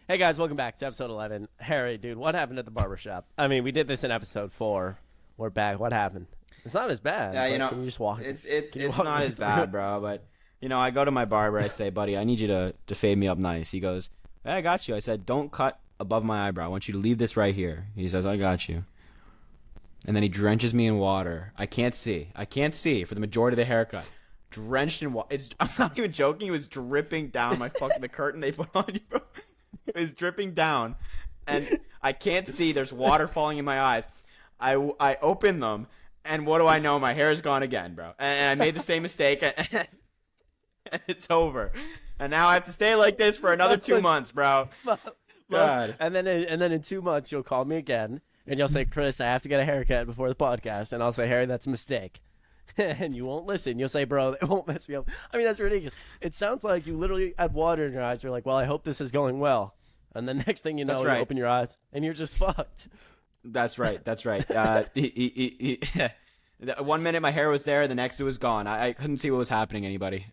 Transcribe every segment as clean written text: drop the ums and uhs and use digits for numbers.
Hey guys, welcome back to episode 11. Harry, dude, what happened at the barbershop? I mean, we did this in episode 4. We're back. What happened? It's not as bad. Yeah, Can you just walk? it's not as bad, bro. But I go to my barber. I say, buddy, I need you to fade me up nice. He goes, hey, I got you. I said, don't cut above my eyebrow. I want you to leave this right here. He says, I got you. And then he drenches me in water. I can't see for the majority of the haircut. Drenched in water. I'm not even joking. It was dripping down the curtain they put on you, bro. It was dripping down, and I can't see. There's water falling in my eyes. I open them, and what do I know? My hair's gone again, bro. And I made the same mistake, and it's over. And now I have to stay like this for another 2 months, bro. God. And then in 2 months you'll call me again, and you'll say, Chris, I have to get a haircut before the podcast, and I'll say, Harry, that's a mistake. And you won't listen. You'll say, bro, it won't mess me up. I mean, that's ridiculous. It sounds like you literally had water in your eyes. You're like, well, I hope this is going well. And the next thing you know, you open your eyes, and you're just fucked. That's right. 1 minute my hair was there, the next it was gone. I couldn't see what was happening. Anybody?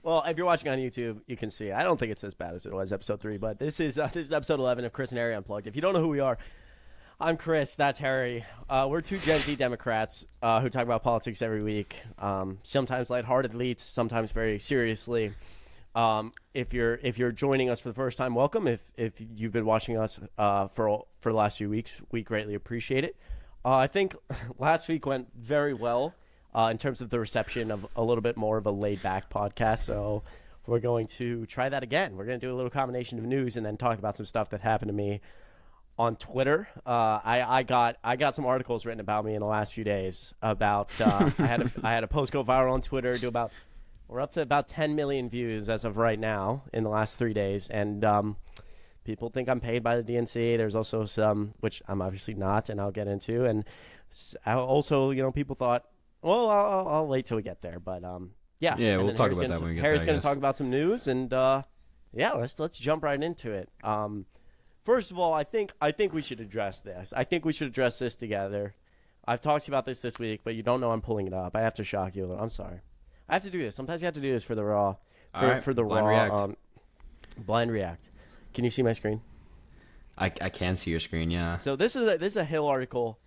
Well, if you're watching on YouTube, you can see. I don't think it's as bad as it was episode 3, but this is episode 11 of Chris and Harry Unplugged. If you don't know who we are, I'm Chris. That's Harry. We're two Gen Z Democrats who talk about politics every week, sometimes lightheartedly, sometimes very seriously. If you're joining us for the first time, welcome. If you've been watching us for the last few weeks, we greatly appreciate it. I think last week went very well in terms of the reception of a little bit more of a laid-back podcast. So we're going to try that again. We're going to do a little combination of news and then talk about some stuff that happened to me on Twitter. I got some articles written about me in the last few days about I had a post go viral on Twitter. We're up to about 10 million views as of right now in the last 3 days, and people think I'm paid by the DNC. There's also some, which I'm obviously not, and I'll get into. And also, people thought, well, I'll wait till we get there. But yeah, we'll talk about that when we get there. Harry's going to talk about some news, and let's jump right into it. First of all, I think we should address this. I think we should address this together. I've talked to you about this week, but you don't know I'm pulling it up. I have to shock you a little. I'm sorry. I have to do this. Sometimes you have to do this for the raw. For the blind raw. React. Blind react. Can you see my screen? I can see your screen, yeah. So this is a Hill article.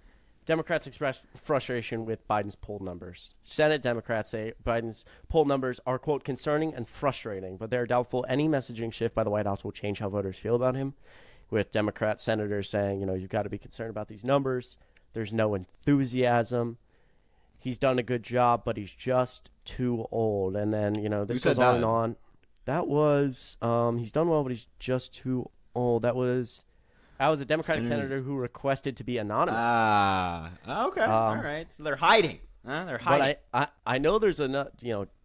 Democrats express frustration with Biden's poll numbers. Senate Democrats say Biden's poll numbers are, quote, concerning and frustrating, but they're doubtful any messaging shift by the White House will change how voters feel about him. With Democrat senators saying, you've got to be concerned about these numbers. There's no enthusiasm. He's done a good job, but he's just too old. And then, this goes on and on. That was, he's done well, but he's just too old. That was a Democratic senator who requested to be anonymous. Okay. All right. So they're hiding. They're hiding. But I know there's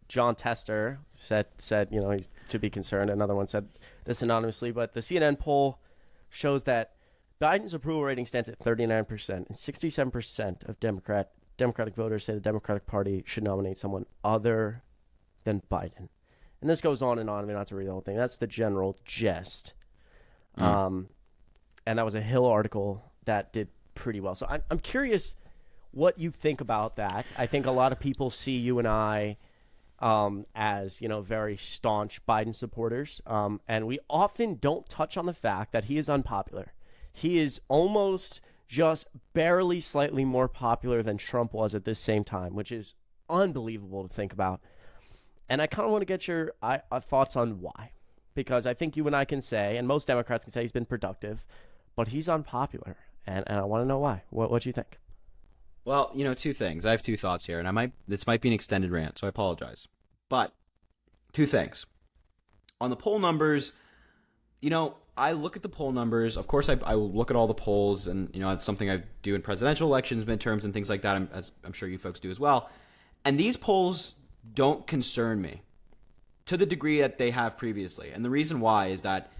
John Tester said, he's to be concerned. Another one said this anonymously, but the CNN poll shows that Biden's approval rating stands at 39%, and 67% of Democratic voters say the Democratic Party should nominate someone other than Biden. And this goes on and on. I mean, not to read the whole thing. That's the general gist. And that was a Hill article that did pretty well. So I'm curious what you think about that. I think a lot of people see you and I as, very staunch Biden supporters. And we often don't touch on the fact that he is unpopular. He is almost just barely slightly more popular than Trump was at this same time, which is unbelievable to think about. And I kind of want to get your thoughts on why. Because I think you and I can say, and most Democrats can say he's been productive, but he's unpopular. And I want to know why. What do you think? Well, 2 things. I have 2 thoughts here, and this might be an extended rant, so I apologize. But 2 things. On the poll numbers, I look at the poll numbers. Of course, I will look at all the polls, and it's something I do in presidential elections, midterms, and things like that. As I'm sure you folks do as well. And these polls don't concern me to the degree that they have previously. And the reason why is that,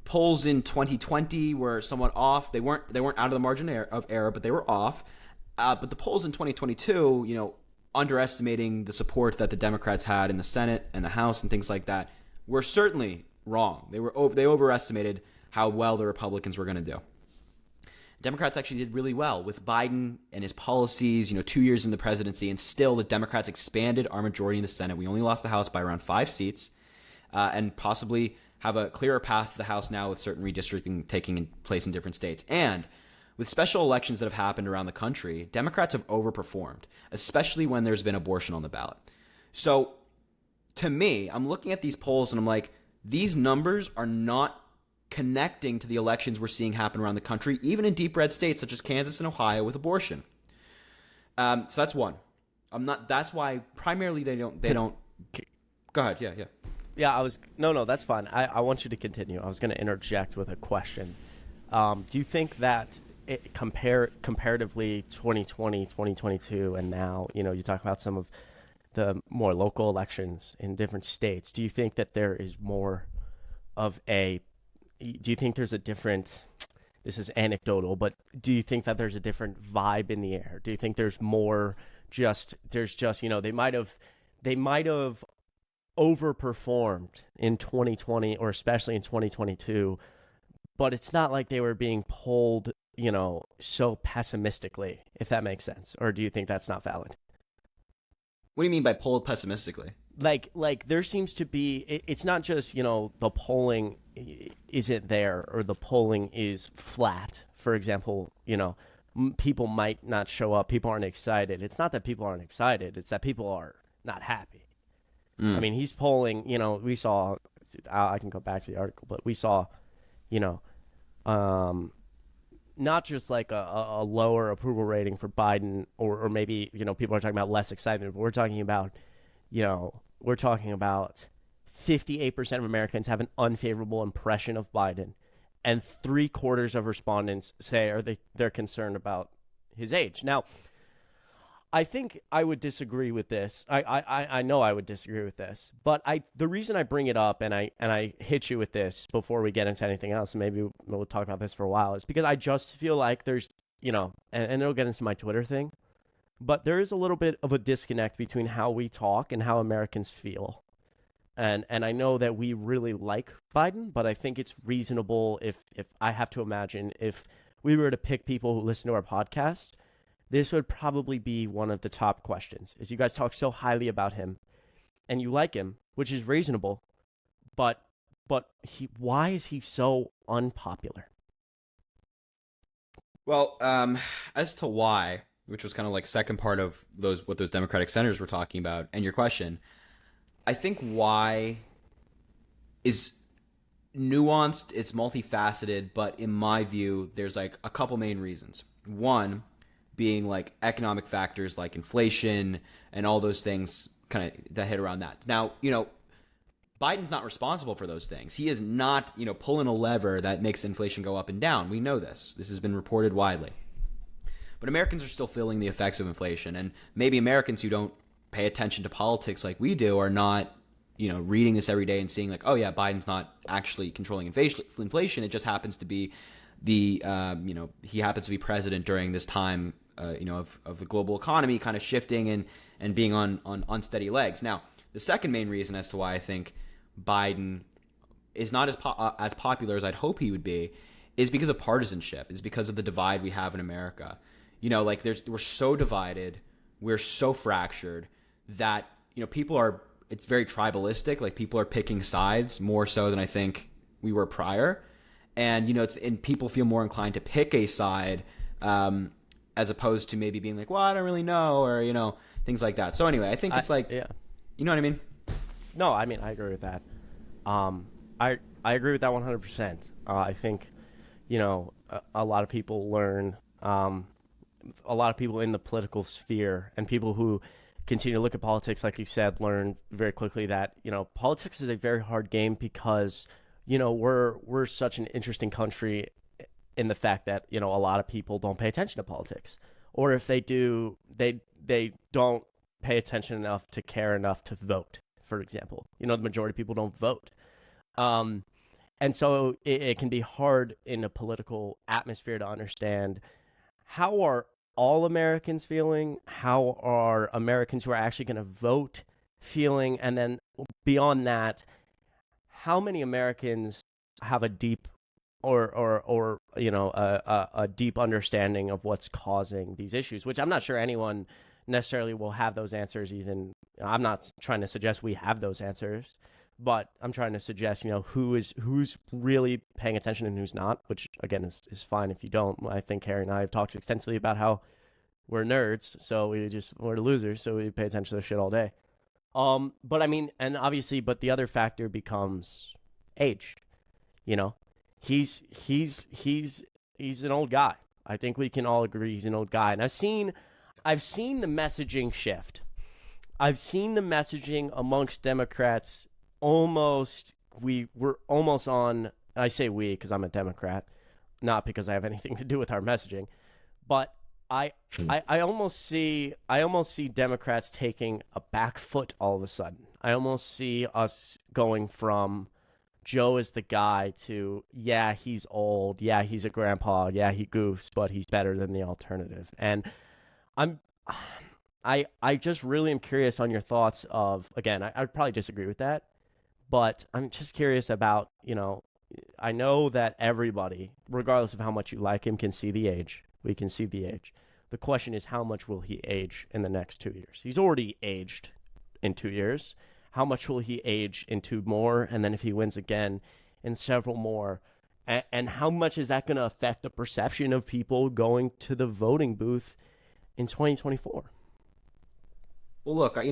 polls in 2020 were somewhat off. They weren't out of the margin of error, but they were off. But the polls in 2022, underestimating the support that the Democrats had in the Senate and the House and things like that, were certainly wrong. They overestimated how well the Republicans were going to do. Democrats actually did really well with Biden and his policies, 2 years in the presidency, and still the Democrats expanded our majority in the Senate. We only lost the House by around 5 seats, and possibly have a clearer path to the House now with certain redistricting taking place in different states. And with special elections that have happened around the country, Democrats have overperformed, especially when there's been abortion on the ballot. So to me, I'm looking at these polls and I'm like, these numbers are not connecting to the elections we're seeing happen around the country, even in deep red states such as Kansas and Ohio with abortion. So that's one. That's why primarily they don't. Go ahead. Yeah. Yeah, no, that's fine. I want you to continue. I was going to interject with a question. Do you think that comparatively 2020, 2022, and now, you talk about some of the more local elections in different states. Do you think that there is more of do you think there's a different, this is anecdotal, but do you think that there's a different vibe in the air? Do you think there's more they might have overperformed in 2020 or especially in 2022, but it's not like they were being polled, so pessimistically, if that makes sense? Or do you think that's not valid? What do you mean by polled pessimistically? Like there seems to be, it's not just, the polling isn't there or the polling is flat. For example, people might not show up. People aren't excited. It's not that people aren't excited. It's that people are not happy. I mean, he's polling, we saw, I can go back to the article, but we saw, not just like a lower approval rating for Biden or maybe, people are talking about less excitement, but we're talking about 58% of Americans have an unfavorable impression of Biden, and 3/4 of respondents say they're concerned about his age. Now, I think I would disagree with this. I know I would disagree with this, but the reason I bring it up and I hit you with this before we get into anything else, and maybe we'll talk about this for a while, is because I just feel like there's, and it'll get into my Twitter thing, but there is a little bit of a disconnect between how we talk and how Americans feel. And I know that we really like Biden, but I think it's reasonable if I have to imagine if we were to pick people who listen to our podcast, this would probably be one of the top questions, is you guys talk so highly about him and you like him, which is reasonable, but why is he so unpopular? Well, as to why, which was kind of like second part of what those Democratic senators were talking about and your question, I think why is nuanced, it's multifaceted, but in my view, there's like a couple main reasons. One being like economic factors like inflation and all those things kind of that hit around that. Now, Biden's not responsible for those things. He is not, pulling a lever that makes inflation go up and down. We know this. This has been reported widely. But Americans are still feeling the effects of inflation, and maybe Americans who don't pay attention to politics like we do are not, reading this every day and seeing like, oh yeah, Biden's not actually controlling inflation. It just happens to be he happens to be president during this time, of the global economy kind of shifting and being on unsteady legs. Now, the second main reason as to why I think Biden is not as popular as I'd hope he would be is because of partisanship. Is because of the divide we have in America. We're so divided, we're so fractured that it's very tribalistic. Like people are picking sides more so than I think we were prior, and and people feel more inclined to pick a side as opposed to maybe being like, well, I don't really know, or things like that. So anyway, I think it's yeah. You know what I mean? No, I mean I agree with that. I agree with that 100%. I think a lot of people learn. A lot of people in the political sphere and people who continue to look at politics, like you said, learn very quickly that politics is a very hard game because we're such an interesting country in the fact that a lot of people don't pay attention to politics, or if they do, they don't pay attention enough to care enough to vote. For example, the majority of people don't vote, and so it can be hard in a political atmosphere to understand how are all Americans feeling, how are Americans who are actually going to vote feeling, and then beyond that, how many Americans have a deep a deep understanding of what's causing these issues, which I'm not sure anyone necessarily will have those answers. Even I'm not trying to suggest we have those answers, but I'm trying to suggest, who's really paying attention and who's not, which again is fine if you don't. I think Harry and I have talked extensively about how we're nerds, so we're losers, so we pay attention to this shit all day. But I mean, and obviously, but the other factor becomes age. You know, he's an old guy. I think we can all agree he's an old guy, and I've seen the messaging shift. I've seen the messaging amongst Democrats we're almost on. I say we because I'm a Democrat, not because I have anything to do with our messaging, but I almost see Democrats taking a back foot all of a sudden. I almost see us going from Joe is the guy to, yeah, he's old, yeah, he's a grandpa, yeah, he goofs, but he's better than the alternative. And I just really am curious on your thoughts of, again, I'd probably disagree with that, but I'm just curious about, I know that everybody, regardless of how much you like him, can see the age. We can see the age. The question is, how much will he age in the next 2 years? He's already aged in 2 years. How much will he age in 2 more? And then if he wins again, in several more? And how much is that going to affect the perception of people going to the voting booth in 2024? Well, look, I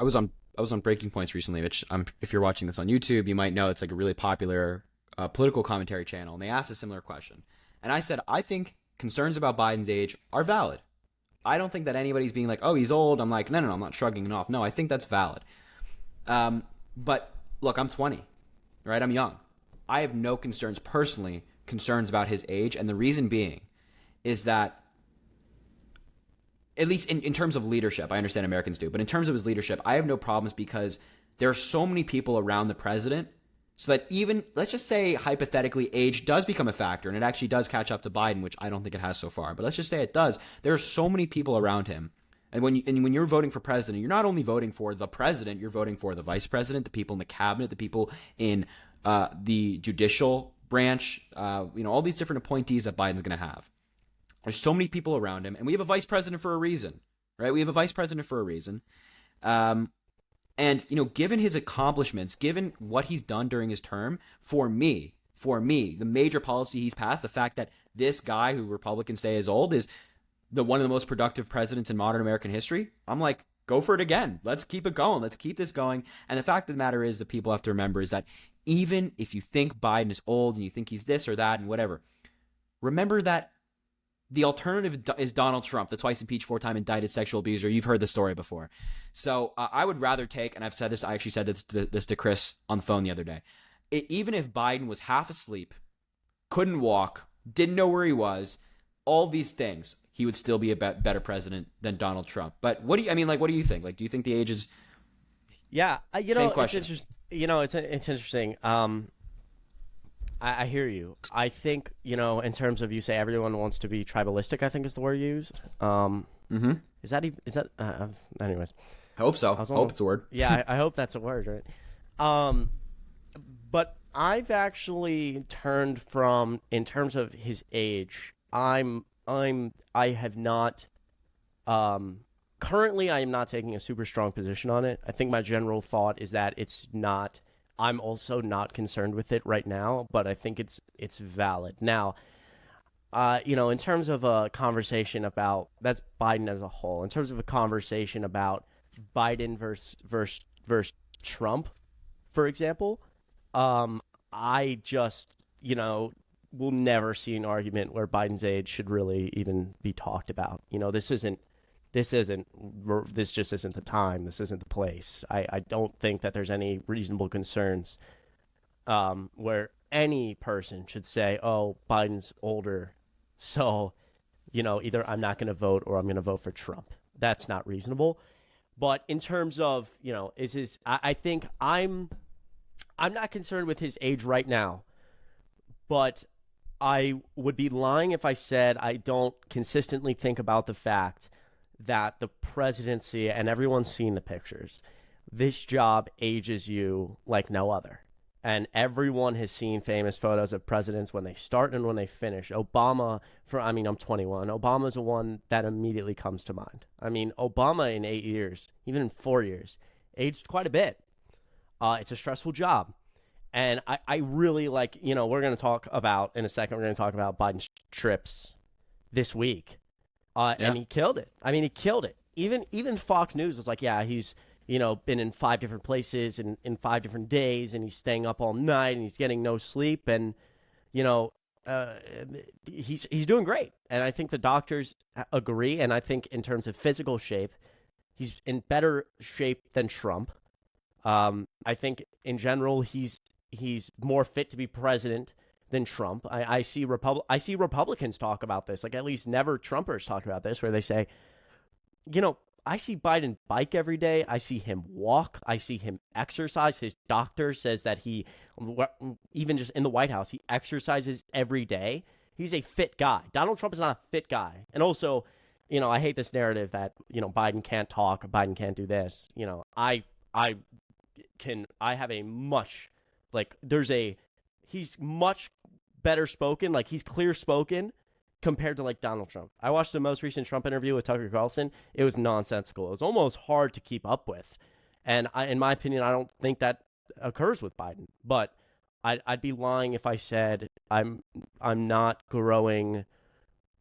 was on Breaking Points recently, which if you're watching this on YouTube, you might know it's like a really popular political commentary channel, and they asked a similar question. And I said, I think concerns about Biden's age are valid. I don't think that anybody's being like, oh, he's old. I'm like, no, I'm not shrugging it off. No, I think that's valid. But look, I'm 20, right? I'm young. I have no concerns about his age. And the reason being is that, at least in terms of leadership, I understand Americans do, but in terms of his leadership, I have no problems because there are so many people around the president so that even, let's just say hypothetically, age does become a factor and it actually does catch up to Biden, which I don't think it has so far, but let's just say it does. There are so many people around him. And when you're voting for president, you're not only voting for the president, you're voting for the vice president, the people in the cabinet, the people in the judicial branch, all these different appointees that Biden's going to have. There's so many people around him, and we have a vice president for a reason, right? We have a vice president for a reason. And, given his accomplishments, given what he's done during his term, for me, the major policy he's passed, the fact that this guy who Republicans say is old is one of the most productive presidents in modern American history, I'm like, go for it again. Let's keep it going. Let's keep this going. And the fact of the matter is that people have to remember is that even if you think Biden is old and you think he's this or that and whatever, remember that the alternative is Donald Trump, the twice impeached, 4-time indicted sexual abuser. You've heard the story before. So I would rather take, and I've said this, I actually said this to Chris on the phone the other day. Even if Biden was half asleep, couldn't walk, didn't know where he was, all these things, he would still be a better president than Donald Trump. But what do you think? Like, do you think the age is... Yeah, Same question. It's interesting. I hear you. I think, in terms of, you say everyone wants to be tribalistic, I think is the word you use. Is that anyways. I hope so. Hope it's a word. Yeah, I hope that's a word, right? But I've actually turned from, in terms of his age, I have not, currently I am not taking a super strong position on it. I think my general thought is that I'm also not concerned with it right now, but I think it's valid. Now, in terms of a conversation about, that's Biden as a whole, in terms of a conversation about Biden versus Trump, for example, I just, will never see an argument where Biden's age should really even be talked about. This just isn't the time. This isn't the place. I don't think that there's any reasonable concerns where any person should say, oh, Biden's older, so, either I'm not going to vote or I'm going to vote for Trump. That's not reasonable. But in terms of, I think I'm not concerned with his age right now, but I would be lying if I said I don't consistently think about the fact that the presidency, and everyone's seen the pictures, this job ages you like no other. And everyone has seen famous photos of presidents when they start and when they finish. Obama, I'm 21. Obama's the one that immediately comes to mind. Obama in 8 years, even in 4 years, aged quite a bit. It's a stressful job. And I really like, we're going to talk about, in a second, we're going to talk about Biden's trips this week. And he killed it. I mean, he killed it. Even Fox News was like, yeah, he's, been in 5 different places and in 5 different days, and he's staying up all night and he's getting no sleep. And, he's doing great. And I think the doctors agree. And I think in terms of physical shape, he's in better shape than Trump. I think in general, he's more fit to be president than Trump. I see Republicans talk about this, like at least never Trumpers talk about this, where they say, I see Biden bike every day. I see him walk. I see him exercise. His doctor says that he, even just in the White House, he exercises every day. He's a fit guy. Donald Trump is not a fit guy. And also, I hate this narrative that, Biden can't talk, Biden can't do this. I have a much, he's much better spoken, like he's clear spoken compared to like Donald Trump. I watched the most recent Trump interview with Tucker Carlson. It was nonsensical. It was almost hard to keep up with. And in my opinion, I don't think that occurs with Biden. But I'd be lying if I said I'm not growing.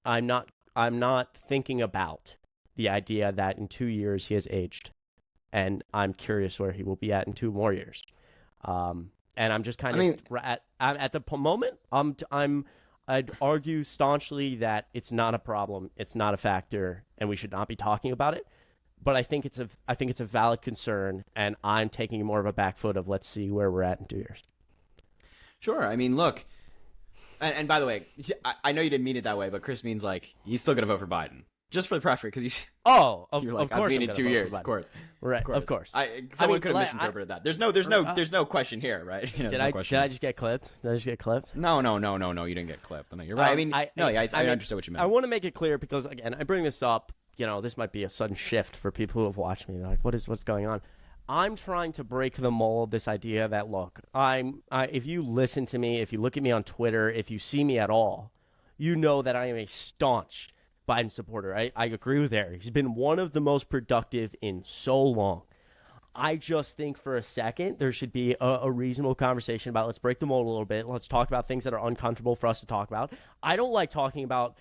I'm not thinking about the idea that in 2 years he has aged, and I'm curious where he will be at in 2 more years. And I'm just kind of at the moment. I'd argue staunchly that it's not a problem, it's not a factor, and we should not be talking about it. But I think it's a valid concern, and I'm taking more of a back foot of let's see where we're at in 2 years. Sure. I mean, look, and by the way, I know you didn't mean it that way, but Chris means like he's still gonna vote for Biden. Just for the preference, because of course, in 2 years, of course, right? Of course. Someone could have misinterpreted that. There's no question here, right? Did I just get clipped? No, you didn't get clipped. No, you're right. I understood what you meant. I want to make it clear because again, I bring this up. This might be a sudden shift for people who have watched me. They're like, what's going on? I'm trying to break the mold. This idea that look, if you listen to me, if you look at me on Twitter, if you see me at all, you know that I am a staunch Biden supporter. I agree with Harry. He's been one of the most productive in so long. I just think for a second there should be a reasonable conversation about let's break the mold a little bit. Let's talk about things that are uncomfortable for us to talk about. I don't like talking about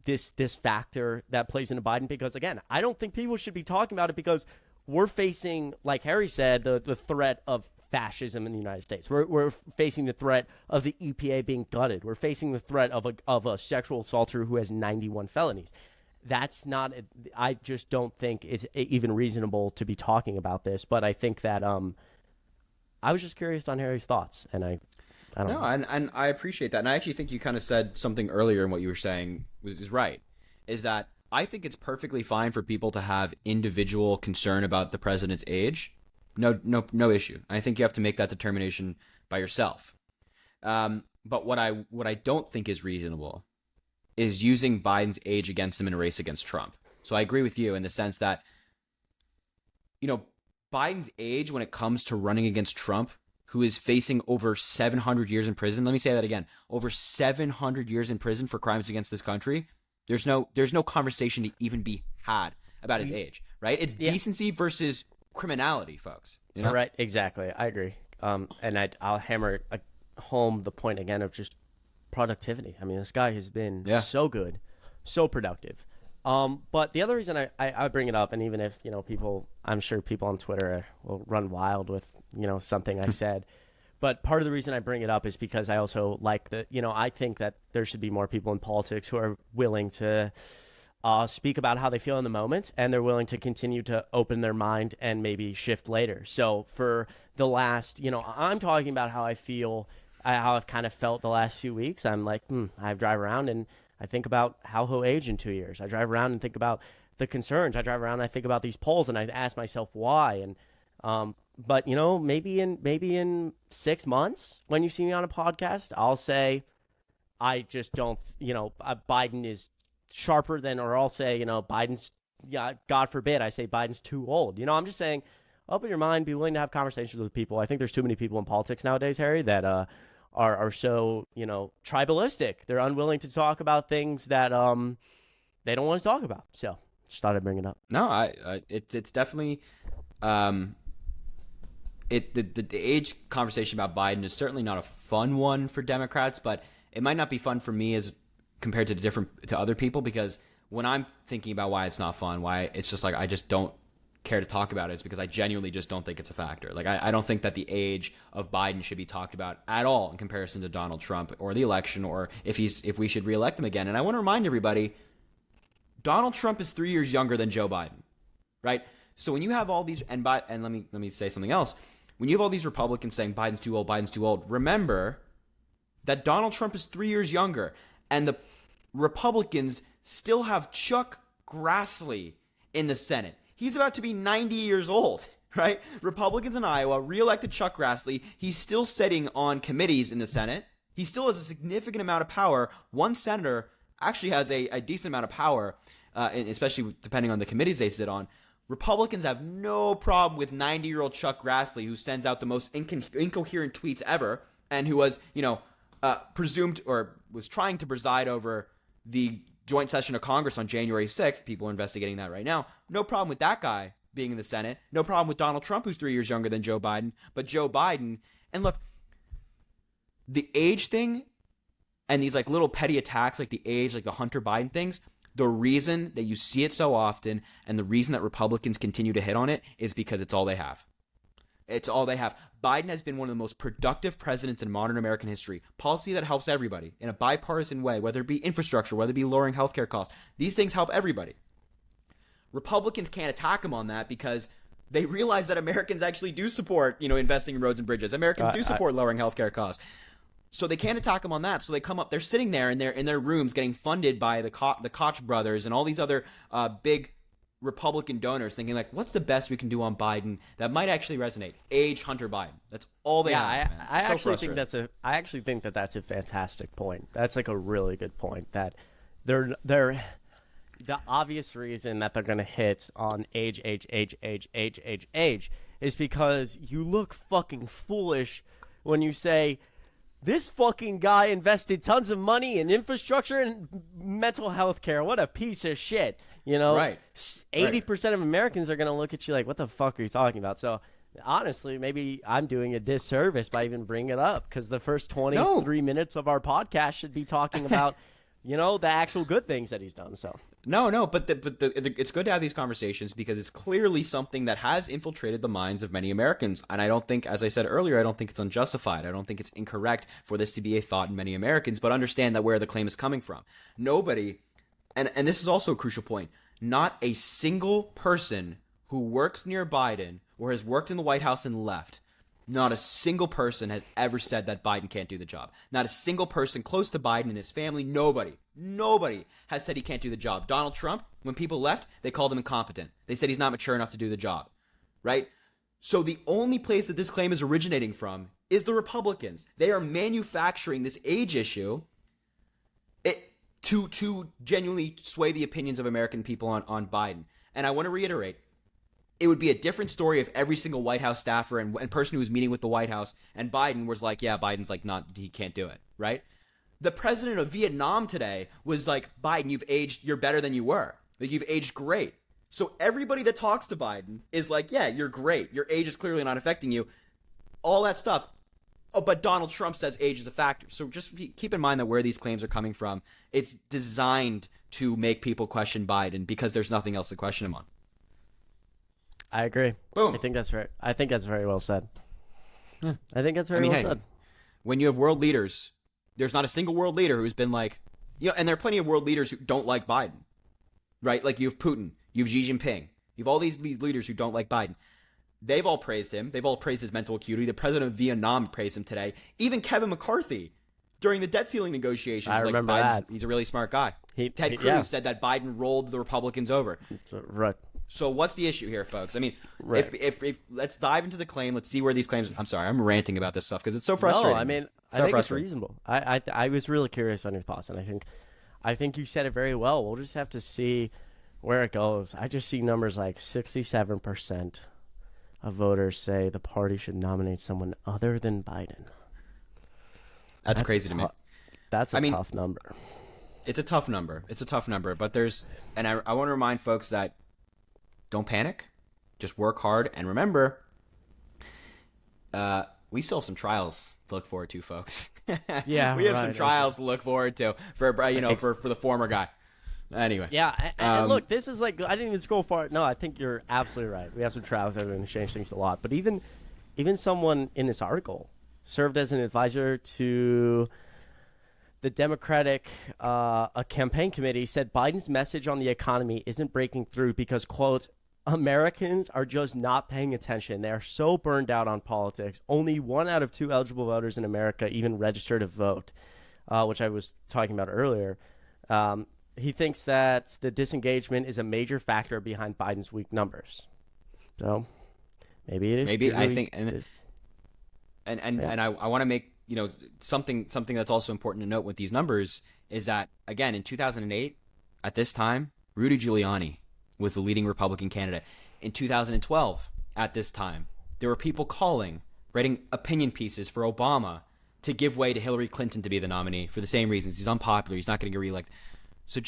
this factor that plays into Biden because again, I don't think people should be talking about it because we're facing, like Harry said, the threat of fascism in the United States. We're facing the threat of the EPA being gutted. We're facing the threat of a sexual assaulter who has 91 felonies. That's not. I just don't think it's even reasonable to be talking about this. But I think that I was just curious on Harry's thoughts, and I don't know. And I appreciate that. And I actually think you kind of said something earlier in what you were saying is right. Is that I think it's perfectly fine for people to have individual concern about the president's age. No issue. I think you have to make that determination by yourself. But what I don't think is reasonable is using Biden's age against him in a race against Trump. So I agree with you in the sense that, Biden's age when it comes to running against Trump, who is facing over 700 years in prison. Let me say that again. Over 700 years in prison for crimes against this country. There's no conversation to even be had about his age, right? It's decency versus criminality, folks. Right, exactly. I agree. And I'll hammer home the point again of just productivity. I mean, this guy has been so good, so productive. But the other reason I bring it up, and even if, people, I'm sure people on Twitter will run wild with, something I said. But part of the reason I bring it up is because I also like that, I think that there should be more people in politics who are willing to speak about how they feel in the moment, and they're willing to continue to open their mind and maybe shift later. So for the last, I'm talking about how I feel, how I've kind of felt the last few weeks. I'm like, I drive around and I think about how he'll age in 2 years. I drive around and think about the concerns. I drive around and I think about these polls and I ask myself why. And but maybe in 6 months when you see me on a podcast, I'll say I just don't. Biden is sharper than, or I'll say Biden's. God forbid I say Biden's too old. I'm just saying, open your mind, be willing to have conversations with people. I think there's too many people in politics nowadays, Harry, that are so tribalistic. They're unwilling to talk about things that they don't want to talk about. So just thought I'd bring it up. No, it's definitely the age conversation about Biden is certainly not a fun one for Democrats, but it might not be fun for me as compared to other people, because when I'm thinking about why it's not fun, why it's just like I just don't care to talk about it, is because I genuinely just don't think it's a factor. Like I don't think that the age of Biden should be talked about at all in comparison to Donald Trump or the election, or if we should reelect him again. And I want to remind everybody, Donald Trump is 3 years younger than Joe Biden, right? So when you have all these, and let me say something else. When you have all these Republicans saying Biden's too old, remember that Donald Trump is 3 years younger, and the Republicans still have Chuck Grassley in the Senate. He's about to be 90 years old, right? Republicans in Iowa reelected Chuck Grassley. He's still sitting on committees in the Senate. He still has a significant amount of power. One senator actually has a decent amount of power, especially depending on the committees they sit on. Republicans have no problem with 90-year-old Chuck Grassley, who sends out the most incoherent tweets ever, and who was, presumed or was trying to preside over the joint session of Congress on January 6th. People are investigating that right now. No problem with that guy being in the Senate. No problem with Donald Trump, who's 3 years younger than Joe Biden. But Joe Biden, and look, the age thing and these like little petty attacks like the age, like the Hunter Biden things, the reason that you see it so often and the reason that Republicans continue to hit on it is because it's all they have. It's all they have. Biden has been one of the most productive presidents in modern American history. Policy that helps everybody in a bipartisan way, whether it be infrastructure, whether it be lowering healthcare costs. These things help everybody. Republicans can't attack him on that because they realize that Americans actually do support, investing in roads and bridges. Americans do support lowering healthcare costs. So they can't attack him on that. So they come up, they're sitting there in their rooms getting funded by the Koch brothers and all these other big Republican donors, thinking like, what's the best we can do on Biden that might actually resonate? Age Hunter Biden. That's all they have. Man. I actually think that's a fantastic point. That's like a really good point, that they're the obvious reason that they're going to hit on age is because you look fucking foolish when you say, this fucking guy invested tons of money in infrastructure and mental health care. What a piece of shit. Right. 80% of Americans are going to look at you like, what the fuck are you talking about? So, honestly, maybe I'm doing a disservice by even bringing it up, because the first 23 minutes of our podcast should be talking about, the actual good things that he's done. So. No, but it's good to have these conversations because it's clearly something that has infiltrated the minds of many Americans. And I don't think, as I said earlier, I don't think it's unjustified. I don't think it's incorrect for this to be a thought in many Americans, but understand that where the claim is coming from. Nobody, and this is also a crucial point, not a single person who works near Biden or has worked in the White House and left, not a single person has ever said that Biden can't do the job. Not a single person close to Biden and his family, nobody has said he can't do the job. Donald Trump, when people left, they called him incompetent. They said he's not mature enough to do the job, right? So the only place that this claim is originating from is the Republicans. They are manufacturing this age issue to genuinely sway the opinions of American people on Biden. And I want to reiterate, it would be a different story if every single White House staffer and person who was meeting with the White House and Biden was like, yeah, Biden's like, he can't do it, right? The president of Vietnam today was like, Biden, you've aged, you're better than you were. Like, you've aged great. So everybody that talks to Biden is like, yeah, you're great. Your age is clearly not affecting you. All that stuff. Oh, but Donald Trump says age is a factor. So just keep in mind that where these claims are coming from, it's designed to make people question Biden because there's nothing else to question him on. I agree. Boom. I think that's very well said. Yeah. I think that's very well said. When you have world leaders, there's not a single world leader who's been like, and there are plenty of world leaders who don't like Biden, right? Like you have Putin, you have Xi Jinping, you have all these leaders who don't like Biden. They've all praised him. They've all praised his mental acuity. The president of Vietnam praised him today. Even Kevin McCarthy, during the debt ceiling negotiations, I remember that. He's a really smart guy. Ted Cruz said that Biden rolled the Republicans over. Right. So what's the issue here, folks? I mean, if let's dive into the claim. Let's see where these claims. I'm sorry, I'm ranting about this stuff because it's so frustrating. No, I mean, I think it's reasonable. I was really curious on your thoughts, and I think you said it very well. We'll just have to see where it goes. I just see numbers like 67% of voters say the party should nominate someone other than Biden. That's crazy to me. That's a tough number. It's a tough number. But I want to remind folks that don't panic. Just work hard. And remember, we still have some trials to look forward to, folks. Yeah, we have right, some trials to look forward to for for the former guy. Anyway, yeah, and look, this is like, I didn't even scroll far. No, I think you're absolutely right. We have some trials that are going to change things a lot. But even someone in this article served as an advisor to the Democratic a campaign committee, said Biden's message on the economy isn't breaking through because, quote, Americans are just not paying attention. They are so burned out on politics. Only 1 out of 2 eligible voters in America even register to vote, which I was talking about earlier. He thinks that the disengagement is a major factor behind Biden's weak numbers. So maybe it is. Maybe I think, and I want to make something that's also important to note with these numbers is that, again, in 2008, at this time, Rudy Giuliani was the leading Republican candidate. In 2012, at this time, there were people writing opinion pieces for Obama to give way to Hillary Clinton to be the nominee for the same reasons. He's unpopular. He's not going to get reelected. So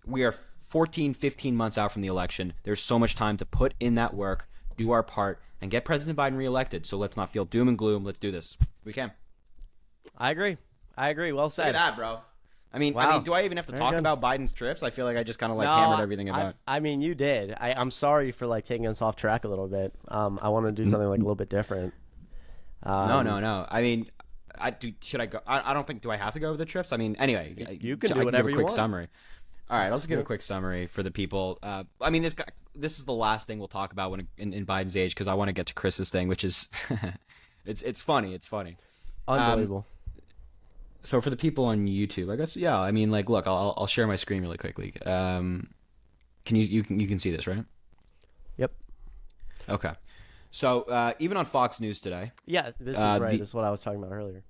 we are 14, 15 months out from the election. There's so much time to put in that work, do our part, and get President Biden reelected. So let's not feel doom and gloom. Let's do this. We can. I agree. Well said. Look at that, bro. I mean, do I even have to talk about Biden's trips? I feel like I just kind of hammered everything about. I mean, you did. I'm sorry for taking us off track a little bit. I want to do something a little bit different. No. I mean, should I go? I don't think. Do I have to go over the trips? I mean, anyway, you can do whatever give a you quick want. Summary. All right, I'll just give a quick summary for the people. I mean, this is the last thing we'll talk about when in Biden's age, because I want to get to Chris's thing, which is it's funny. It's funny. Unbelievable. So for the people on YouTube, I guess, yeah. I mean, look, I'll share my screen really quickly. Can you can see this, right? Yep. Okay. So even on Fox News today. Yeah, this is right. This is what I was talking about earlier.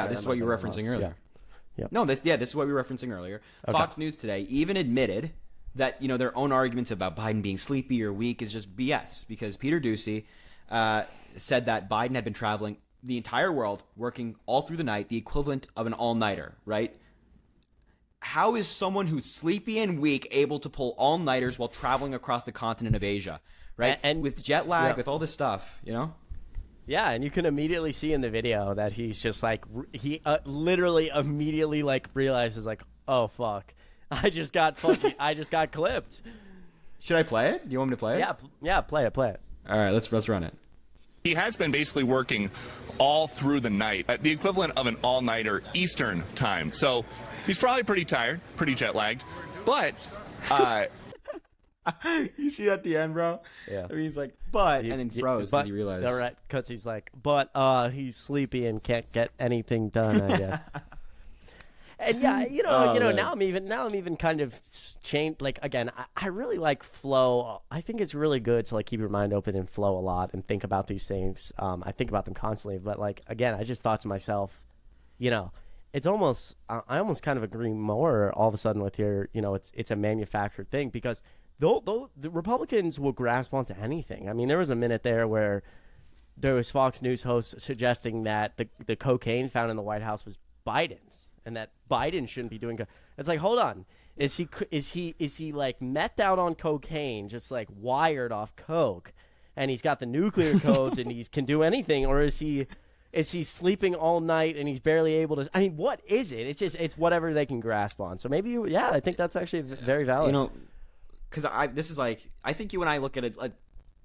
This is what you were referencing earlier. Yeah. No, this is what we were referencing earlier. Okay. Fox News today even admitted that their own arguments about Biden being sleepy or weak is just BS, because Peter Doocy said that Biden had been traveling the entire world, working all through the night, the equivalent of an all-nighter, right? How is someone who's sleepy and weak able to pull all-nighters while traveling across the continent of Asia, right? And with jet lag, with all this stuff, Yeah, and you can immediately see in the video that he's just he literally immediately realizes oh fuck, I just got clipped. Should I play it? Do you want me to play it? Yeah, play it. All right, let's run it. He has been basically working all through the night, at the equivalent of an all-nighter Eastern time. So he's probably pretty tired, pretty jet-lagged. But you see at the end, bro? Yeah. I mean, he's and then froze because he realized. All right, because he's he's sleepy and can't get anything done, I guess. And yeah, now I'm even kind of changed. Again, I really like flow. I think it's really good to keep your mind open and flow a lot and think about these things. I think about them constantly, but again, I just thought to myself, it's almost I almost kind of agree more all of a sudden with your, it's a manufactured thing, because though the Republicans will grasp onto anything. I mean, there was a minute there where there was Fox News hosts suggesting that the cocaine found in the White House was Biden's, and that Biden shouldn't be doing. It's hold on, is he methed out on cocaine, just wired off coke, and he's got the nuclear codes and he can do anything, or is he sleeping all night and he's barely able to? I mean, what is it? It's whatever they can grasp on. So maybe I think that's actually very valid. Because I think you and I look at it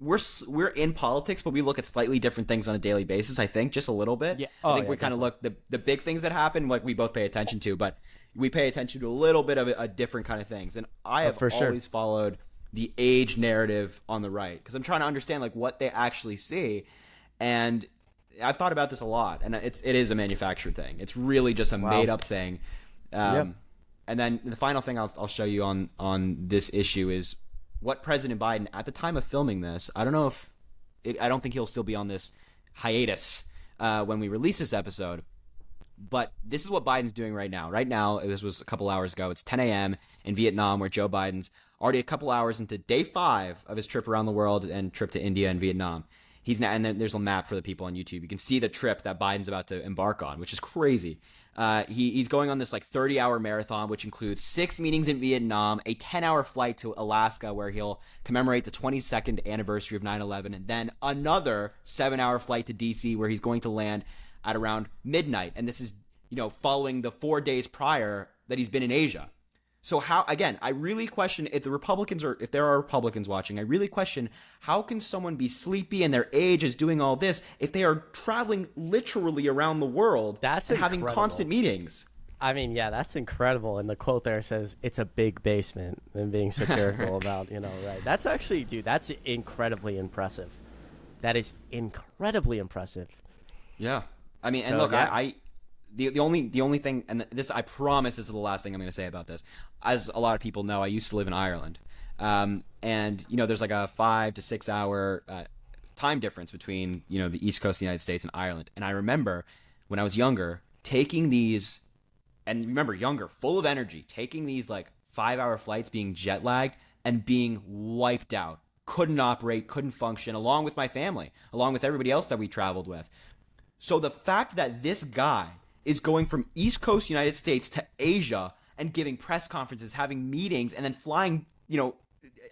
we're in politics, but we look at slightly different things on a daily basis. I think just a little bit. Yeah. I think we kind of look the big things that happen, we both pay attention to, but we pay attention to a little bit of a different kind of things. And I have always followed the age narrative on the right, because I'm trying to understand what they actually see, and I've thought about this a lot. And it is a manufactured thing. It's really just a made up thing. And then the final thing I'll show you on this issue is what President Biden, at the time of filming this, I don't think he'll still be on this hiatus when we release this episode, but this is what Biden's doing right now. Right now, this was a couple hours ago, it's 10 a.m. in Vietnam, where Joe Biden's already a couple hours into day 5 of his trip around the world and trip to India and Vietnam. He's now, and then there's a map for the people on YouTube. You can see the trip that Biden's about to embark on, which is crazy. He's going on this like 30-hour marathon, which includes 6 meetings in Vietnam, a 10-hour flight to Alaska where he'll commemorate the 22nd anniversary of 9/11, and then another 7-hour flight to DC where he's going to land at around midnight. And this is, following the 4 days prior that he's been in Asia. So I really question if there are Republicans watching, I really question how can someone be sleepy and their age is doing all this if they are traveling literally around the world and having constant meetings. I mean, yeah, that's incredible. And the quote there says, it's a big basement, and being satirical about, right. That's actually, dude, that's incredibly impressive. That is incredibly impressive. Yeah. I mean, and look, yeah. The only thing, and this, I promise this is the last thing I'm going to say about this. As a lot of people know, I used to live in Ireland. And, there's like a 5 to 6 hour time difference between, the East Coast of the United States and Ireland. And I remember when I was younger, taking these, and remember, younger, full of energy, taking these like 5-hour flights, being jet lagged and being wiped out. Couldn't operate, couldn't function, along with my family, along with everybody else that we traveled with. So the fact that this guy is going from East Coast United States to Asia and giving press conferences, having meetings, and then flying,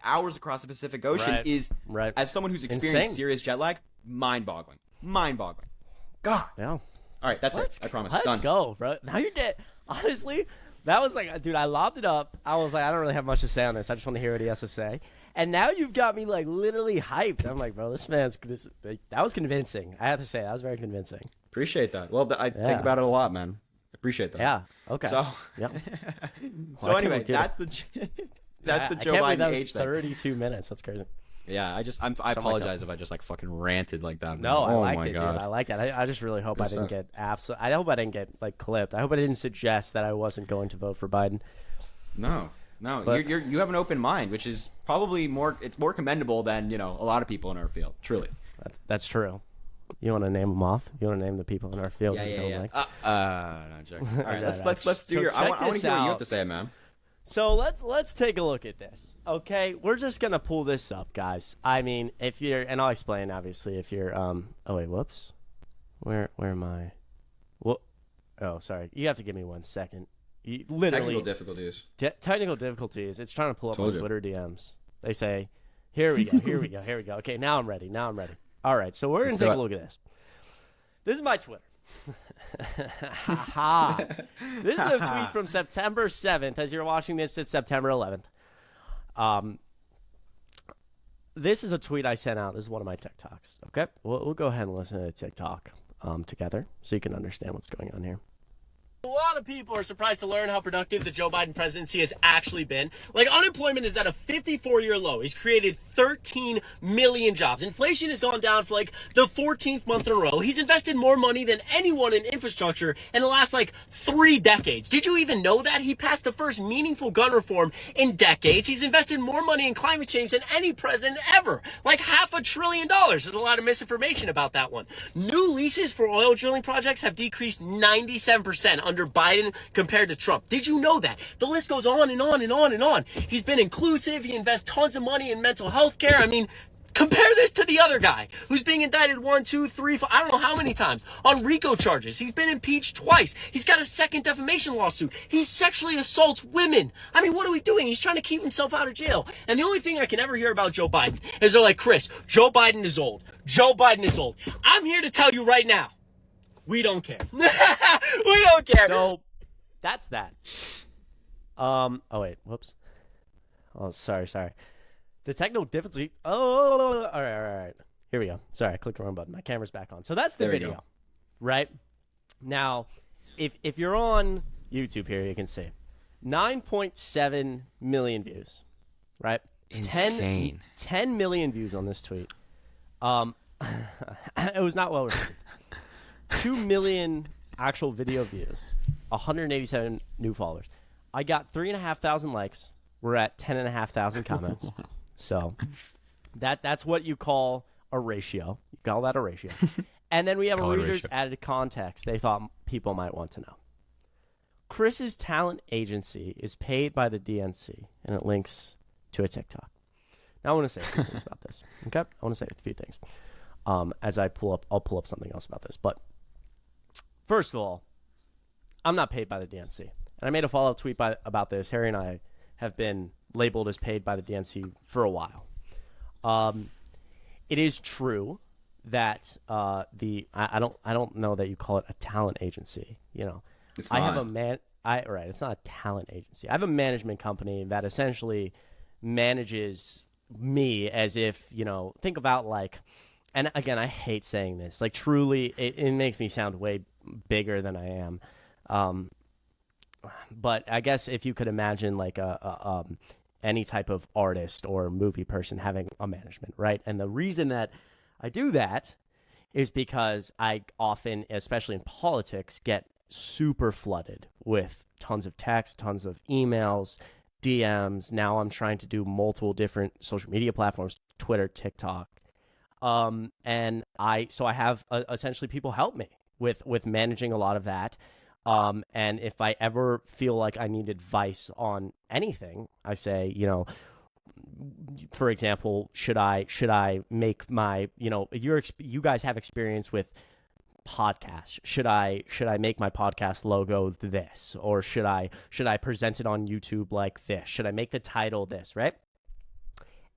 hours across the Pacific Ocean is, as someone who's experienced serious jet lag, mind-boggling. Mind-boggling. God. Yeah. All right, that's it. I promise. Let's Done. go, bro. Now you're dead. Honestly, that was like, dude, I lobbed it up. I was like, I don't really have much to say on this. I just want to hear what he has to say. And now you've got me like literally hyped. I'm like, bro, that was convincing. I have to say, that was very convincing. Appreciate that. Well, I think about it a lot, man. Appreciate that. Yeah. Okay. So, yep. So anyway, that's the Joe Biden age thing. 32 minutes. That's crazy. Yeah, I apologize if I just like fucking ranted like that. No, I liked it, God. dude. I like it. I just really hope I didn't get I hope I didn't get like clipped. I hope I didn't suggest that I wasn't going to vote for Biden. No, but, you have an open mind, which is probably more commendable than a lot of people in our field. Truly, that's true. You want to name them off? You want to name the people in our field? Yeah. Like? No, joke. All right, let's do I want to hear what you have to say, man. So let's take a look at this. Okay, we're just gonna pull this up, guys. I mean, if you're, and I'll explain obviously. If you're, oh wait, whoops, where am I? Well, oh sorry, you have to give me 1 second. Literally technical difficulties. Technical difficulties. It's trying to pull up my Twitter DMs. They say, here we go. Okay, now I'm ready. All right, so we're gonna take a look at this. This is my Twitter. This is a tweet from September 7th. As you're watching this, it's September 11th. This is a tweet I sent out. This is one of my TikToks. Okay, we'll go ahead and listen to the TikTok together so you can understand what's going on here. A lot of people are surprised to learn how productive the Joe Biden presidency has actually been. Like, unemployment is at a 54-year low. He's created 13 million jobs. Inflation has gone down for like the 14th month in a row. He's invested more money than anyone in infrastructure in the last like 3 decades. Did you even know that? He passed the first meaningful gun reform in decades. He's invested more money in climate change than any president ever. Like $500 billion. There's a lot of misinformation about that one. New leases for oil drilling projects have decreased 97% under Biden compared to Trump. Did you know that? The list goes on and on and on and on. He's been inclusive. He invests tons of money in mental health care. I mean, compare this to the other guy who's being indicted 1, 2, 3, 4, I don't know how many times on RICO charges. He's been impeached twice. He's got a second defamation lawsuit. He sexually assaults women. I mean, what are we doing? He's trying to keep himself out of jail. And the only thing I can ever hear about Joe Biden is they're like, Chris, Joe Biden is old. Joe Biden is old. I'm here to tell you right now, we don't care. We don't care. So that's that. Oh wait, whoops. Oh, sorry. The technical difficulty. Oh, all right. Here we go. Sorry, I clicked the wrong button. My camera's back on. So that's the video, right? Now, if you're on YouTube here, you can see 9.7 million views, right? Insane. 10 million views on this tweet. It was not well received. 2 million actual video views, 187 new followers. I got 3,500 likes. We're at 10,500 comments. So that's what you call a ratio. You call that a ratio. And then we have readers added context they thought people might want to know. Chris's talent agency is paid by the DNC, and it links to a TikTok. Now I want to say a few things about this. Okay? I want to say a few things. As I'll pull up something else about this. But first of all, I'm not paid by the DNC. And I made a follow-up tweet about this. Harry and I have been labeled as paid by the DNC for a while. It is true that I don't know that you call it a talent agency. You know, It's I not. have right. It's not a talent agency. I have a management company that essentially manages me as if, you know, think about like, and again, I hate saying this, like truly, it makes me sound way bigger than I am. But I guess if you could imagine like any type of artist or movie person having a management, right? And the reason that I do that is because I often, especially in politics, get super flooded with tons of text, tons of emails, DMs. Now I'm trying to do multiple different social media platforms, Twitter, TikTok. And I have essentially people help me with managing a lot of that. And if I ever feel like I need advice on anything, I say, you know, for example, should I make my, you know, you guys have experience with podcasts. Should I make my podcast logo this, or should I present it on YouTube like this? Should I make the title this, right?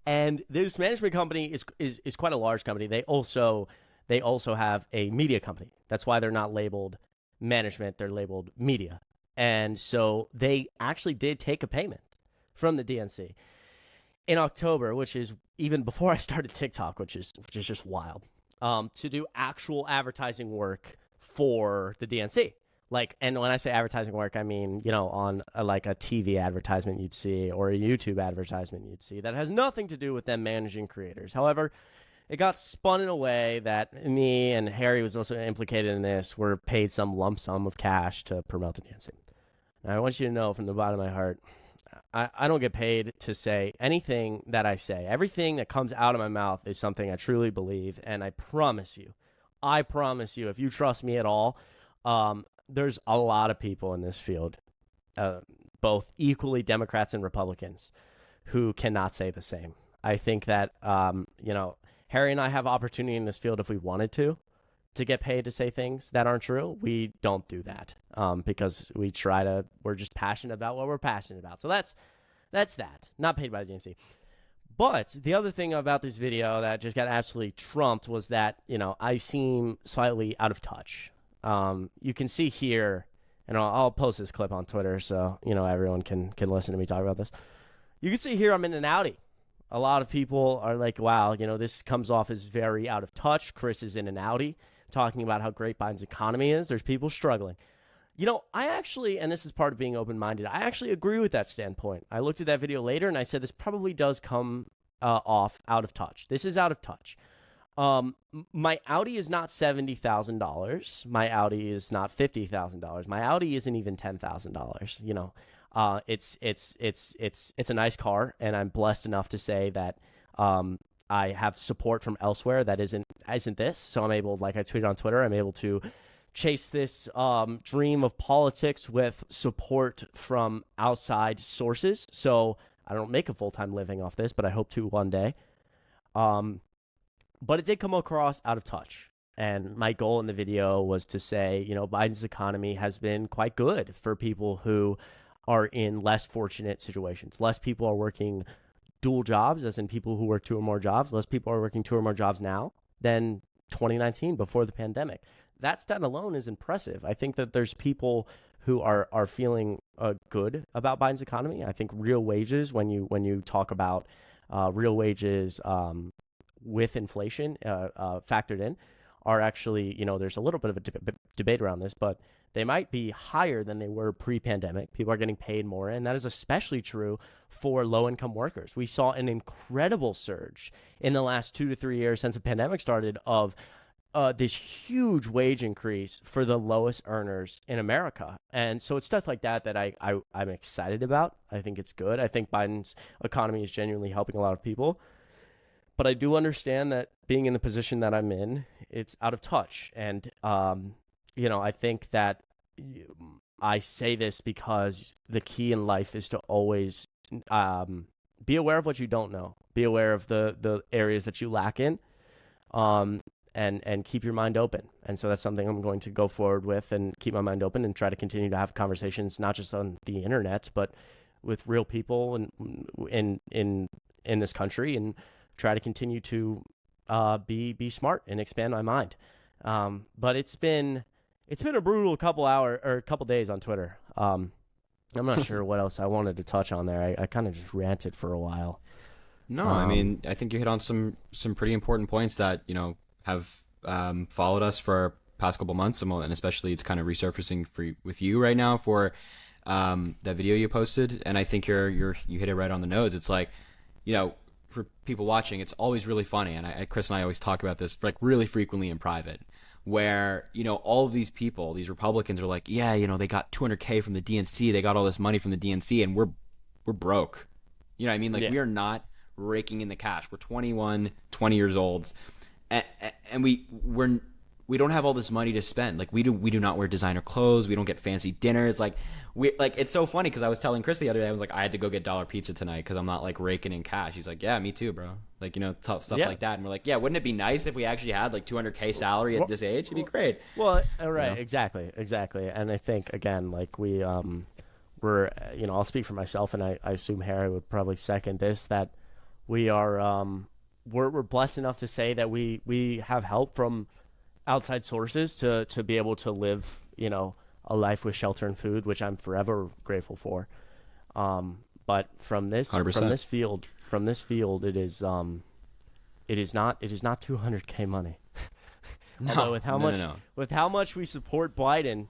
And this management company is quite a large company. They also have a media company. That's why they're not labeled management, they're labeled media. And so they actually did take a payment from the DNC in October, which is even before I started TikTok, which is just wild, to do actual advertising work for the DNC. Like, and when I say advertising work, I mean, you know, on like a TV advertisement you'd see or a YouTube advertisement you'd see that has nothing to do with them managing creators. However, it got spun in a way that me and Harry was also implicated in this. Were paid some lump sum of cash to promote the DNC. Now, I want you to know from the bottom of my heart, I don't get paid to say anything that I say. Everything that comes out of my mouth is something I truly believe, and I promise you, if you trust me at all, there's a lot of people in this field, both equally Democrats and Republicans, who cannot say the same. I think that, you know, Harry and I have opportunity in this field if we wanted to get paid to say things that aren't true. We don't do that because we're just passionate about what we're passionate about. So that's that. Not paid by the DNC. But the other thing about this video that just got absolutely trumped was that, you know, I seem slightly out of touch. You can see here, and I'll post this clip on Twitter so, you know, everyone can listen to me talk about this. You can see here I'm in an Audi. A lot of people are like, wow, you know, this comes off as very out of touch. Chris is in an Audi talking about how great Biden's economy is. There's people struggling. You know, I actually, and this is part of being open-minded, I actually agree with that standpoint. I looked at that video later and I said this probably does come off out of touch. This is out of touch. My Audi is not $70,000. My Audi is not $50,000. My Audi isn't even $10,000. You know, it's a nice car, and I'm blessed enough to say that I have support from elsewhere that isn't this. So I'm able, like I tweeted on Twitter, I'm able to chase this dream of politics with support from outside sources. So I don't make a full-time living off this, but I hope to one day. But it did come across out of touch. And my goal in the video was to say, you know, Biden's economy has been quite good for people who are in less fortunate situations. Less people are working dual jobs, as in people who work 2 or more jobs. Less people are working 2 or more jobs now than 2019 before the pandemic. That alone is impressive. I think that there's people who are feeling good about Biden's economy. I think real wages, when you talk about real wages with inflation factored in, are actually, you know, there's a little bit of a debate around this, but they might be higher than they were pre-pandemic. People are getting paid more, and that is especially true for low-income workers. We saw an incredible surge in the last 2 to 3 years since the pandemic started of this huge wage increase for the lowest earners in America. And so it's stuff like that I'm excited about. I think it's good. I think Biden's economy is genuinely helping a lot of people. But I do understand that being in the position that I'm in, it's out of touch. And, you know, I think that I say this because the key in life is to always be aware of what you don't know. Be aware of the areas that you lack in. and keep your mind open. And so that's something I'm going to go forward with and keep my mind open and try to continue to have conversations, not just on the internet, but with real people and in this country, and try to continue to be smart and expand my mind. But it's been a brutal couple days on Twitter. I'm not sure what else I wanted to touch on there. I kind of just ranted for a while. No, I mean, I think you hit on some pretty important points that, have followed us for our past couple months, and especially it's kind of resurfacing with you right now for that video you posted. And I think you hit it right on the nose. It's like, for people watching, it's always really funny. And Chris and I always talk about this like really frequently in private, where, all of these people, these Republicans are like, yeah, they got $200K from the DNC. They got all this money from the DNC, and we're broke. You know what I mean? Like, we are not raking in the cash. We're 21, 20 years old, and we don't have all this money to spend. Like, we do not wear designer clothes. We don't get fancy dinners. Like, it's so funny because I was telling Chris the other day, I was like, I had to go get dollar pizza tonight because I'm not like raking in cash. He's like, yeah, me too, bro. Like, tough stuff like that. And we're like, yeah, wouldn't it be nice if we actually had like $200K salary at this age? It'd be great. Well, right, exactly. And I think again, like we're I'll speak for myself, and I assume Harry would probably second this, that we are we're blessed enough to say that we have help from outside sources to be able to live a life with shelter and food, which I'm forever grateful for. But from this 100%. from this field, it is not $200K money. No, although with how much we support Biden,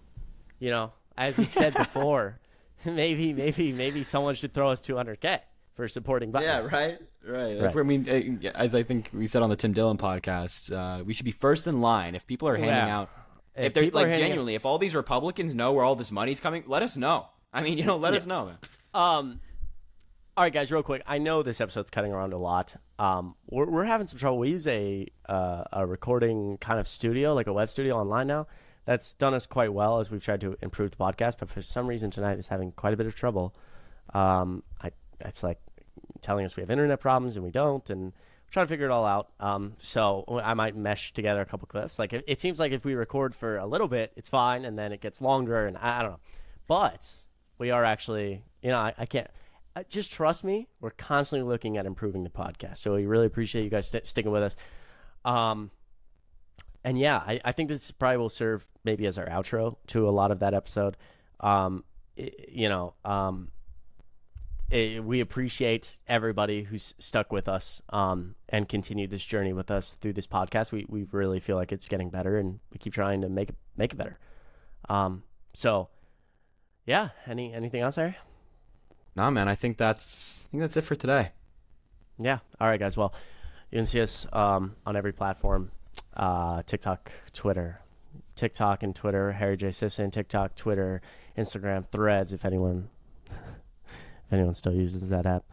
as we've said before, maybe someone should throw us $200K for supporting Biden. Yeah, right. I mean, as I think we said on the Tim Dillon podcast, we should be first in line. If people are handing out, if they're like genuinely, if all these Republicans know where all this money's coming, let us know. I mean, let us know, man. All right, guys, real quick. I know this episode's cutting around a lot. We're having some trouble. We use a recording kind of studio, like a web studio online now. That's done us quite well as we've tried to improve the podcast, but for some reason tonight it's having quite a bit of trouble. It's like telling us we have internet problems and we don't, and we're trying to figure it all out. So I might mesh together a couple clips. Like it seems like if we record for a little bit, it's fine, and then it gets longer, and I don't know. But we are actually, I can't. Just trust me. We're constantly looking at improving the podcast, so we really appreciate you guys sticking with us. And yeah, I think this probably will serve maybe as our outro to a lot of that episode. We appreciate everybody who's stuck with us and continued this journey with us through this podcast. We really feel like it's getting better, and we keep trying to make it better. So yeah, anything else, Harry? Nah, man, I think that's it for today. Yeah. All right, guys. Well, you can see us on every platform. TikTok and Twitter, Harry J. Sisson, TikTok, Twitter, Instagram, Threads, if anyone still uses that app.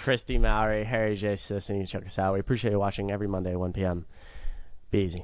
Christy Mowry, Harry J. Sisson, you check us out. We appreciate you watching every Monday, 1 p.m. Be easy.